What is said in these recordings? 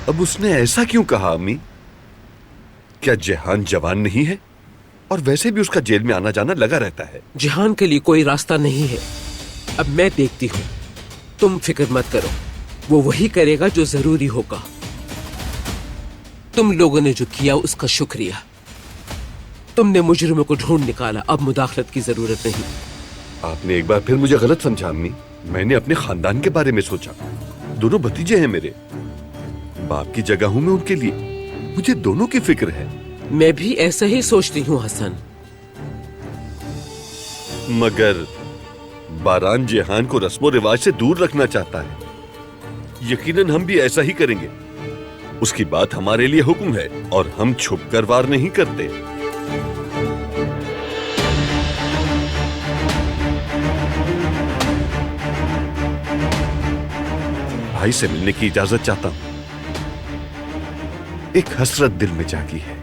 अब उसने ऐसा क्यों कहा अम्मी? क्या जेहान जवान नहीं है? और वैसे भी उसका जेल में आना जाना लगा रहता है। जेहान के लिए कोई रास्ता नहीं है। अब मैं देखती हूँ, तुम फिक्र मत करो, वो वही करेगा जो जरूरी होगा। तुम लोगों ने जो किया उसका शुक्रिया। तुमने मुजरिमों को ढूंढ निकाला, अब मुदाखलत की जरूरत नहीं। आपने एक बार फिर मुझे गलत समझा अम्मी। मैंने अपने खानदान के बारे में सोचा। दोनों भतीजे हैं मेरे, बाप की जगह हूं मैं उनके लिए। मुझे दोनों की फिक्र है। मैं भी ऐसा ही सोचती हूँ हसन। मगर बारान जेहान को रस्मो रिवाज से दूर रखना चाहता है। यकीनन हम भी ऐसा ही करेंगे। उसकी बात हमारे लिए हुक्म है और हम छुपकर वार नहीं करते। भाई से मिलने की इजाजत चाहता हूं। एक हसरत दिल में जागी है।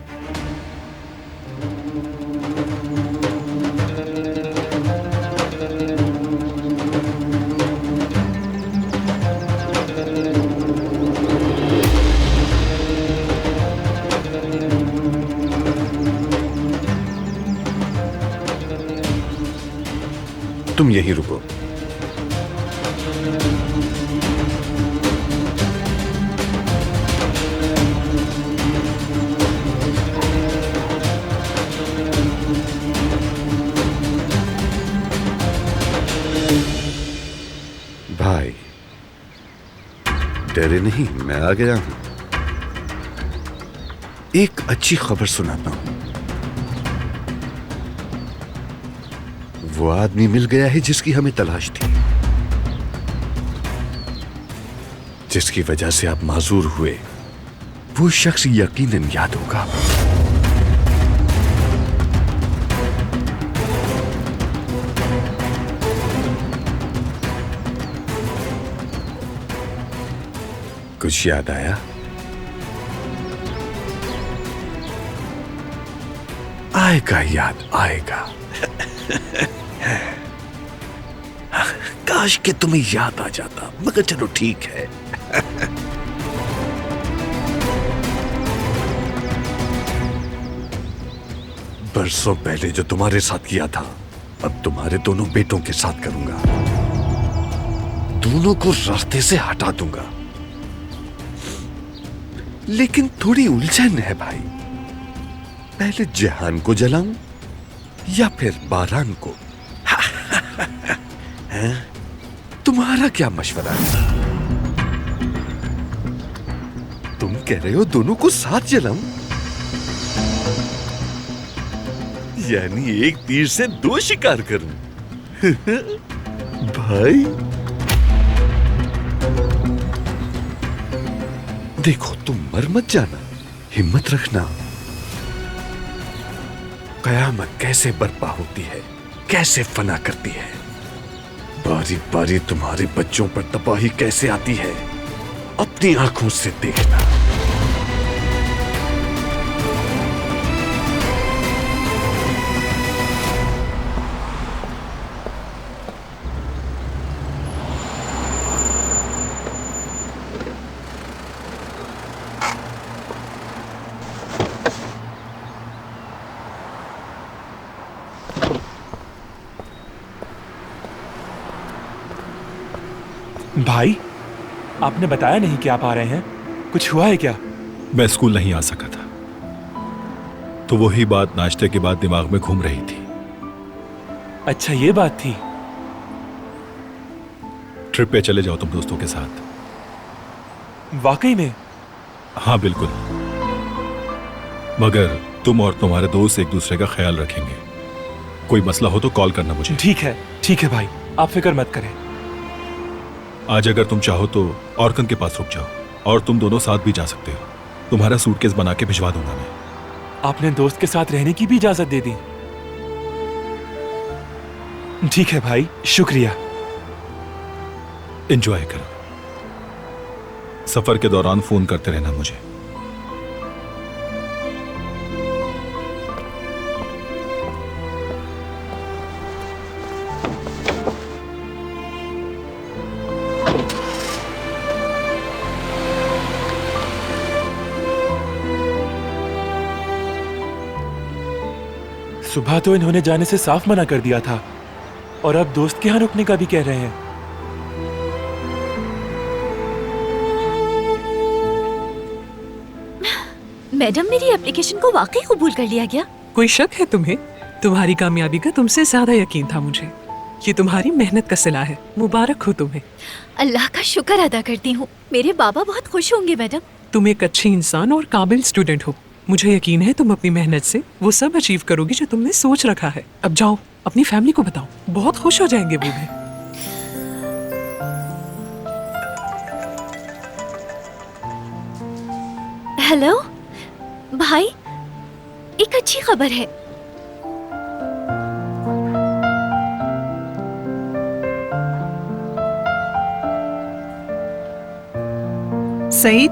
तुम यहीं रुको। भाई डरे नहीं, मैं आ गया हूं। एक अच्छी खबर सुनाता हूं। वो आदमी मिल गया है जिसकी हमें तलाश थी, जिसकी वजह से आप माजूर हुए। वो शख्स यकीनन याद होगा। कुछ याद आया? आएगा, याद आएगा। काश कि तुम्हें याद आ जाता, मगर चलो ठीक है। बरसों पहले जो तुम्हारे साथ किया था, अब तुम्हारे दोनों बेटों के साथ करूंगा। दोनों को रास्ते से हटा दूंगा। लेकिन थोड़ी उलझन है भाई। पहले जेहान को जलाऊं या फिर बारान को? तुम्हारा क्या मशवरा है? तुम कह रहे हो दोनों को साथ जलाऊं? यानी एक तीर से दो शिकार करूं। भाई देखो, तुम मर मत जाना, हिम्मत रखना। कयामत कैसे बर्पा होती है, कैसे फना करती है, बारी बारी तुम्हारे बच्चों पर तबाही कैसे आती है, अपनी आंखों से देखना। भाई, आपने बताया नहीं कि आप आ रहे हैं। कुछ हुआ है क्या? मैं स्कूल नहीं आ सका था, तो वही बात नाश्ते के बाद दिमाग में घूम रही थी। अच्छा, ये बात थी। ट्रिप पे चले जाओ तुम दोस्तों के साथ। वाकई में? हाँ बिल्कुल, मगर तुम और तुम्हारे दोस्त एक दूसरे का ख्याल रखेंगे। कोई मसला हो तो कॉल करना मुझे। ठीक है भाई, आप फिक्र मत करें। आज अगर तुम चाहो तो औरकन के पास रुक जाओ, और तुम दोनों साथ भी जा सकते हो। तुम्हारा सूटकेस बना के भिजवा दूंगा मैं। आपने दोस्त के साथ रहने की भी इजाजत दे दी। ठीक है भाई, शुक्रिया। एंजॉय करो। सफर के दौरान फोन करते रहना मुझे। सुबह तो इन्होंने जाने से साफ मना कर दिया था और अब दोस्त के यहाँ रुकने का भी कह रहे हैं। मैडम, मेरी एप्लीकेशन को वाकई कबूल कर लिया गया। कोई शक है तुम्हें? तुम्हारी कामयाबी का तुमसे ज्यादा यकीन था मुझे। ये तुम्हारी मेहनत का सिला है। मुबारक हो तुम्हें। अल्लाह का शुक्र अदा करती हूँ। मेरे बाबा बहुत खुश होंगे मैडम। तुम एक अच्छी इंसान और काबिल स्टूडेंट हो। मुझे यकीन है तुम अपनी मेहनत से वो सब अचीव करोगी जो तुमने सोच रखा है। अब जाओ अपनी फैमिली को बताओ, बहुत खुश हो जाएंगे वो भी। हेलो भाई, एक अच्छी खबर है। सईद,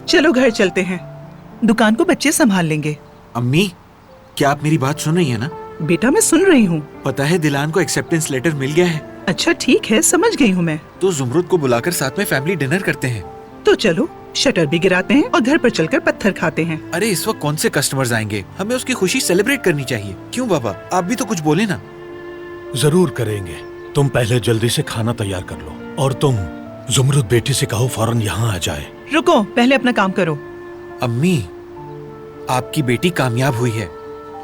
चलो घर चलते हैं। दुकान को बच्चे संभाल लेंगे। अम्मी, क्या आप मेरी बात सुन रही हैं ना? बेटा, मैं सुन रही हूँ। पता है दिलान को एक्सेप्टेंस लेटर मिल गया है। अच्छा ठीक है, समझ गई हूँ मैं। तो जुमरुद को बुलाकर साथ में फैमिली डिनर करते हैं। तो चलो शटर भी गिराते हैं और घर पर चलकर पत्थर खाते हैं। अरे इस वक्त कौन से कस्टमर्स आएंगे? हमें उसकी खुशी सेलिब्रेट करनी चाहिए। क्यों बाबा, आप भी तो कुछ बोले ना। जरूर करेंगे। तुम पहले जल्दी से खाना तैयार कर लो और तुम जुमरुद बेटी से कहो फौरन यहाँ आ जाए। रुको, पहले अपना काम करो। अम्मी, आपकी बेटी कामयाब हुई है।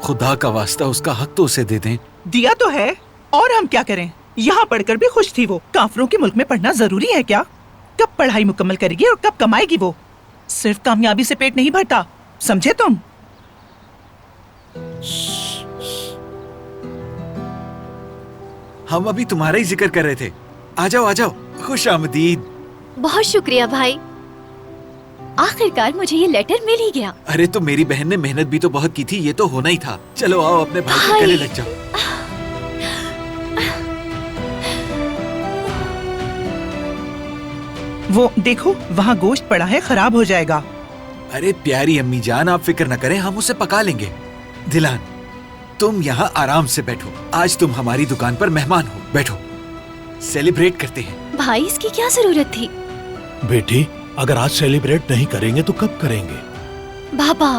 खुदा का वास्ता उसका हक तो उसे दे दें। दिया तो है, और हम क्या करें? यहाँ पढ़कर भी खुश थी वो। काफरों के मुल्क में पढ़ना जरूरी है क्या? कब पढ़ाई मुकम्मल करेगी और कब कमाएगी वो? सिर्फ कामयाबी से पेट नहीं भरता, समझे तुम? हम अभी तुम्हारा ही जिक्र कर रहे थे। आ जाओ आ जाओ, खुश आमदीद। बहुत शुक्रिया भाई, आखिरकार मुझे ये लेटर मिल ही गया। अरे तो मेरी बहन ने मेहनत भी तो बहुत की थी, ये तो होना ही था। चलो आओ अपने भाई के गले लग जाओ। वो देखो, वहाँ गोश्त पड़ा है, खराब हो जाएगा। अरे प्यारी अम्मी जान, आप फिक्र न करें, हम उसे पका लेंगे। दिलान, तुम यहाँ आराम से बैठो। आज तुम हमारी दुकान पर मेहमान हो। बैठो, सेलिब्रेट करते हैं। भाई, इसकी क्या जरूरत थी? बेटी, अगर आज सेलिब्रेट नहीं करेंगे तो कब करेंगे? बाबा,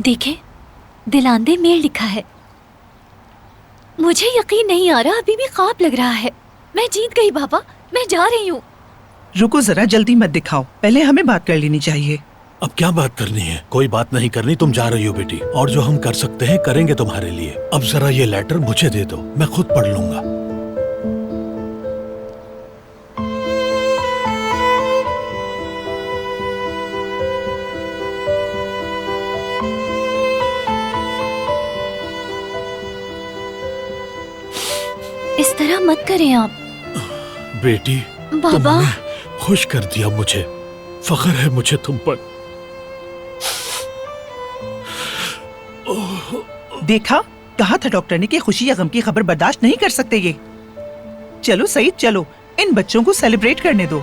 देखे, दिलांदे मेल लिखा है। मुझे यकीन नहीं आ रहा, अभी भी ख्वाब लग रहा है। मैं जीत गई बाबा, मैं जा रही हूँ। रुको जरा, जल्दी मत दिखाओ, पहले हमें बात कर लेनी चाहिए। अब क्या बात करनी है? कोई बात नहीं करनी, तुम जा रही हो बेटी, और जो हम कर सकते हैं करेंगे तुम्हारे लिए। अब जरा ये लेटर मुझे दे दो, मैं खुद पढ़ लूंगा। इस तरह मत करें आप। बेटी, बाबा, तुमने खुश कर दिया मुझे। फख्र है मुझे तुम पर। देखा, कहा था डॉक्टर ने कि खुशी या गम की खबर बर्दाश्त नहीं कर सकते ये। चलो सईद, चलो इन बच्चों को सेलिब्रेट करने दो।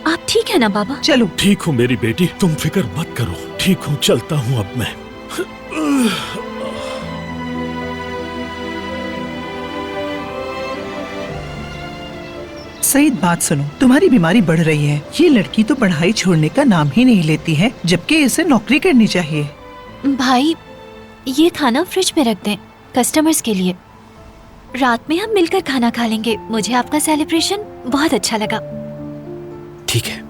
आप ठीक है ना बाबा? चलो। ठीक हूँ मेरी बेटी, तुम फिक्र मत करो। ठीक हूँ, चलता हूँ अब मैं। सईद, बात सुनो, तुम्हारी बीमारी बढ़ रही है। ये लड़की तो पढ़ाई छोड़ने का नाम ही नहीं लेती है, जबकि इसे नौकरी करनी चाहिए। भाई, ये खाना फ्रिज में रख दें, कस्टमर्स के लिए। रात में हम मिलकर खाना खा लेंगे। मुझे आपका सेलिब्रेशन बहुत अच्छा लगा। ठीक है।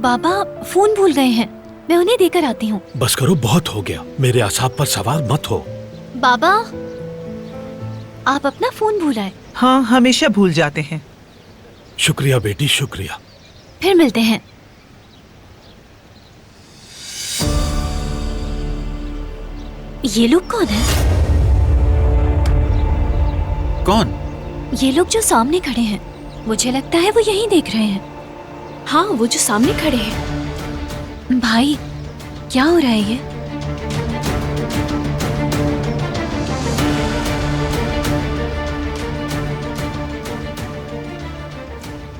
बाबा, फोन भूल गए हैं, मैं उन्हें देकर आती हूँ। बस करो, बहुत हो गया। मेरे असाब पर सवार मत हो। बाबा, आप अपना फोन भूल आए। हाँ, हमेशा भूल जाते हैं। शुक्रिया बेटी, शुक्रिया। फिर मिलते हैं। ये लोग कौन है? कौन? ये लोग जो सामने खड़े हैं, मुझे लगता है वो यहीं देख रहे हैं। हाँ, वो जो सामने खड़े हैं। भाई, क्या हो रहा है ये?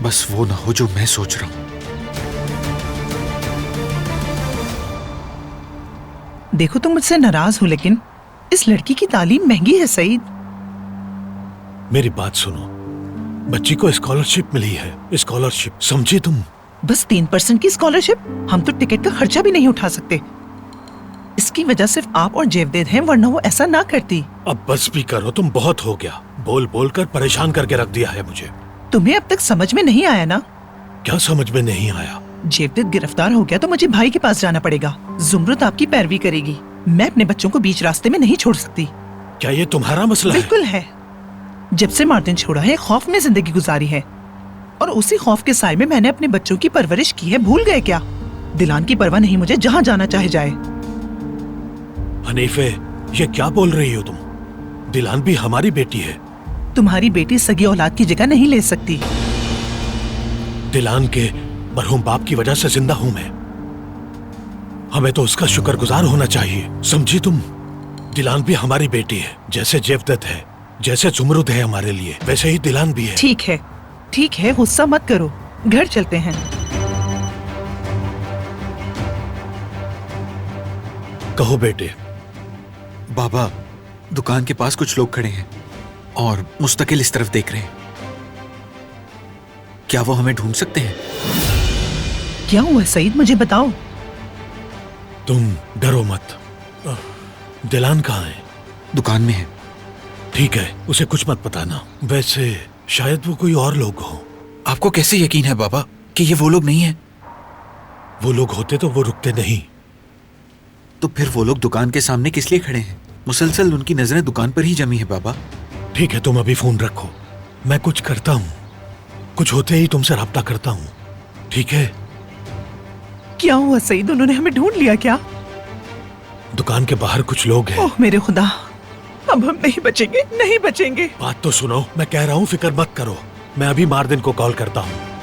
बस वो ना हो जो मैं सोच रहा हूँ। देखो, तुम मुझसे नाराज हो, लेकिन इस लड़की की तालीम महंगी है सईद। मेरी बात सुनो, बच्ची को स्कॉलरशिप मिली है, स्कॉलरशिप, समझी तुम? बस 3% की स्कॉलरशिप? हम तो टिकट का खर्चा भी नहीं उठा सकते। इसकी वजह सिर्फ आप और जेवदेद हैं, वरना वो ऐसा ना करती। अब बस भी करो, तुम बहुत हो गया। बोल बोल कर परेशान करके रख दिया है मुझे। तुम्हें अब तक समझ में नहीं आया ना? क्या समझ में नहीं आया? जेवदेद गिरफ्तार हो गया तो मुझे भाई के पास जाना पड़ेगा। जुमरुत आपकी पैरवी करेगी। मैं अपने बच्चों को बीच रास्ते में नहीं छोड़ सकती। क्या ये तुम्हारा मसला है? बिल्कुल है। जब से मार्टिन छोड़ा है, खौफ में जिंदगी गुजारी है, और उसी खौफ के साए में मैंने अपने बच्चों की परवरिश की है। भूल गए क्या? दिलान की परवाह नहीं मुझे, जहाँ जाना चाहे जाए। हनीफे, ये क्या बोल रही हो तुम? दिलान भी हमारी बेटी है। तुम्हारी बेटी सगी औलाद की जगह नहीं ले सकती। दिलान के मरहूम बाप की वजह से जिंदा हूं मैं। हमें तो उसका शुक्रगुजार होना चाहिए, समझी तुम? दिलान भी हमारी बेटी है। जैसे जेवदत है, जैसे जुमरुद है हमारे लिए, वैसे ही दिलान भी है। ठीक है, ठीक है, गुस्सा मत करो। घर चलते हैं। कहो बेटे। बाबा, दुकान के पास कुछ लोग खड़े हैं और मुस्तकिल इस तरफ देख रहे हैं। क्या वो हमें ढूंढ सकते हैं? क्या हुआ सईद, मुझे बताओ। तुम डरो मत। दिलान कहाँ है? दुकान में है। ठीक है, उसे कुछ मत बताना। वैसे शायद वो कोई और लोग हो। आपको कैसे यकीन है बाबा कि ये वो लोग नहीं हैं? वो लोग होते तो वो रुकते नहीं। तो फिर वो लोग दुकान के सामने किस लिए खड़े हैं? मुसलसल उनकी नजरें दुकान पर ही जमी है बाबा। ठीक है, तुम अभी फोन रखो, मैं कुछ करता हूँ। कुछ होते ही तुमसे रब्ता करता हूँ, ठीक है? क्या हुआ सईद, उन्होंने हमें ढूंढ लिया क्या? दुकान के बाहर कुछ लोग हैं। ओह मेरे खुदा, अब हम नहीं बचेंगे, नहीं बचेंगे। बात तो सुनो, मैं कह रहा हूँ फिक्र मत करो। मैं अभी मार्दिन को कॉल करता हूँ।